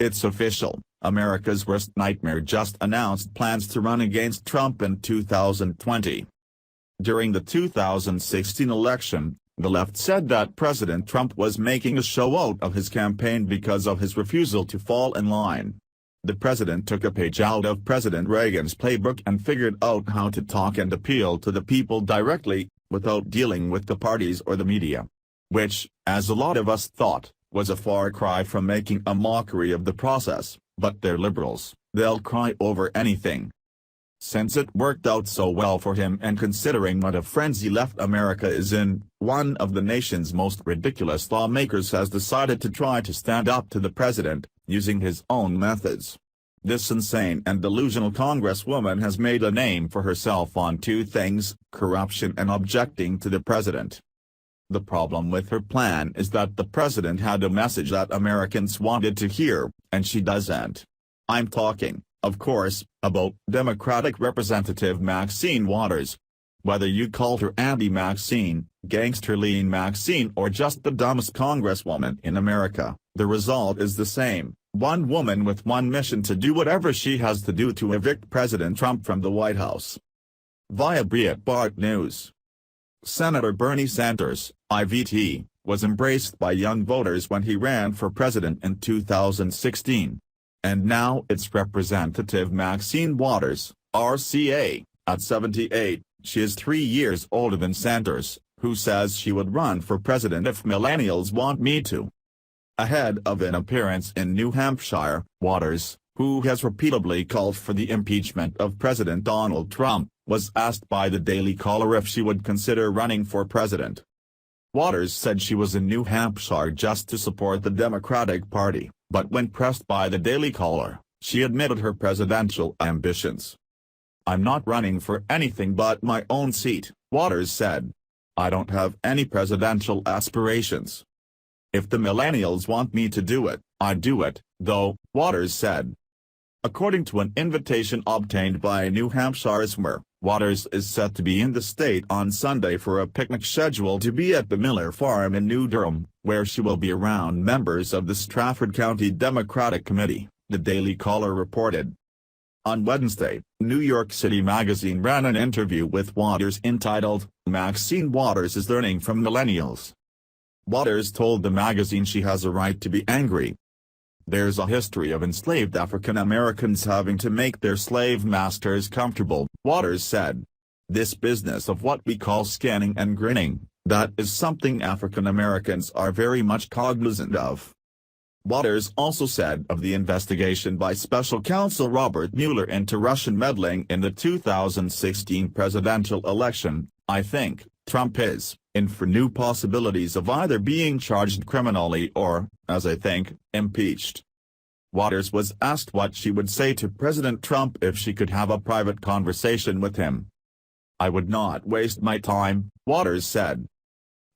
It's official, America's worst nightmare just announced plans to run against Trump in 2020. During the 2016 election, the left said that President Trump was making a show out of his campaign because of his refusal to fall in line. The president took a page out of President Reagan's playbook and figured out how to talk and appeal to the people directly, without dealing with the parties or the media. Which, as a lot of us thought, was a far cry from making a mockery of the process, but they're liberals, they'll cry over anything. Since it worked out so well for him and considering what a frenzy left America is in, one of the nation's most ridiculous lawmakers has decided to try to stand up to the president, using his own methods. This insane and delusional congresswoman has made a name for herself on two things, corruption and objecting to the president. The problem with her plan is that the president had a message that Americans wanted to hear, and she doesn't. I'm talking, of course, about Democratic Representative Maxine Waters. Whether you call her Andy Maxine, Gangsterlean Maxine or just the dumbest congresswoman in America, the result is the same, one woman with one mission to do whatever she has to do to evict President Trump from the White House. Via Breitbart News. Senator Bernie Sanders, IVT, was embraced by young voters when he ran for president in 2016. And now it's Representative Maxine Waters, RCA, at 78, she is 3 years older than Sanders, who says she would run for president if millennials want me to. Ahead of an appearance in New Hampshire, Waters, who has repeatedly called for the impeachment of President Donald Trump, was asked by the Daily Caller if she would consider running for president. Waters said she was in New Hampshire just to support the Democratic Party, but when pressed by the Daily Caller, she admitted her presidential ambitions. "I'm not running for anything but my own seat," Waters said. "I don't have any presidential aspirations. If the millennials want me to do it, I'd do it, though," Waters said. According to an invitation obtained by New Hampshire's mayor, Waters is set to be in the state on Sunday for a picnic scheduled to be at the Miller Farm in New Durham, where she will be around members of the Strafford County Democratic Committee, the Daily Caller reported. On Wednesday, New York City Magazine ran an interview with Waters entitled, "Maxine Waters is Learning from Millennials." Waters told the magazine she has a right to be angry. "There's a history of enslaved African Americans having to make their slave masters comfortable," Waters said. "This business of what we call scanning and grinning, that is something African Americans are very much cognizant of." Waters also said of the investigation by Special Counsel Robert Mueller into Russian meddling in the 2016 presidential election, "I think Trump is in for new possibilities of either being charged criminally or, as I think, impeached." Waters was asked what she would say to President Trump if she could have a private conversation with him. "I would not waste my time," Waters said.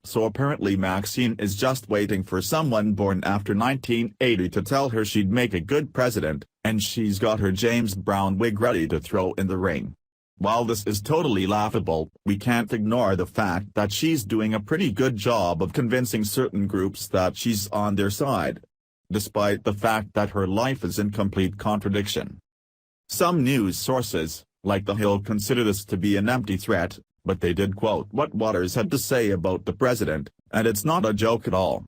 So apparently Maxine is just waiting for someone born after 1980 to tell her she'd make a good president, and she's got her James Brown wig ready to throw in the ring. While this is totally laughable, we can't ignore the fact that she's doing a pretty good job of convincing certain groups that she's on their side, despite the fact that her life is in complete contradiction. Some news sources, like The Hill, consider this to be an empty threat, but they did quote what Waters had to say about the president, and it's not a joke at all.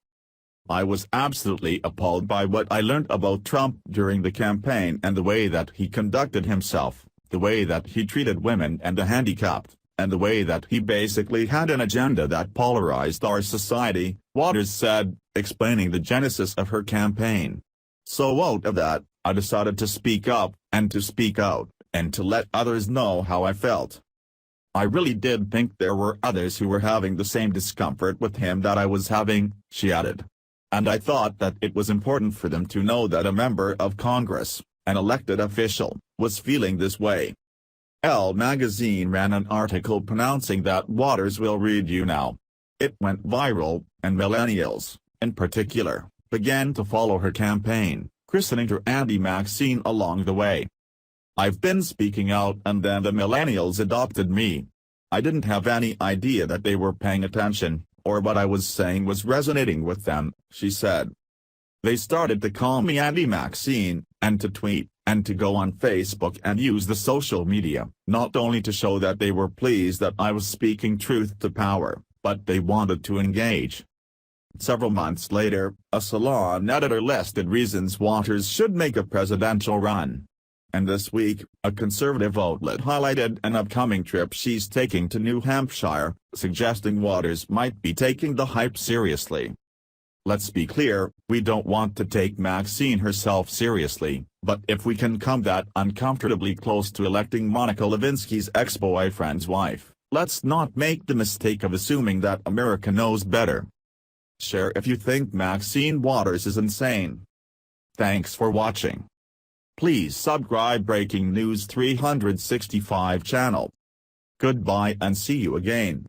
"I was absolutely appalled by what I learned about Trump during the campaign and the way that he conducted himself, the way that he treated women and the handicapped, and the way that he basically had an agenda that polarized our society," Waters said, explaining the genesis of her campaign. "So out of that, I decided to speak up, and to speak out, and to let others know how I felt. I really did think there were others who were having the same discomfort with him that I was having," she added. "And I thought that it was important for them to know that a member of Congress, an elected official, was feeling this way." Elle magazine ran an article pronouncing that Waters will read you now. It went viral, and millennials, in particular, began to follow her campaign, christening her Andy Maxine along the way. "I've been speaking out and then the millennials adopted me. I didn't have any idea that they were paying attention, or what I was saying was resonating with them," she said. They started to call me anti-Maxine, and to tweet, and to go on Facebook and use the social media, not only to show that they were pleased that I was speaking truth to power, but they wanted to engage. Several months later, a Salon editor listed reasons Waters should make a presidential run. And this week, a conservative outlet highlighted an upcoming trip she's taking to New Hampshire, suggesting Waters might be taking the hype seriously. Let's be clear, we don't want to take Maxine herself seriously, but if we can come that uncomfortably close to electing Monica Lewinsky's ex-boyfriend's wife, let's not make the mistake of assuming that America knows better. Share if you think Maxine Waters is insane. Thanks for watching. Please subscribe Breaking News 365 channel. Goodbye and see you again.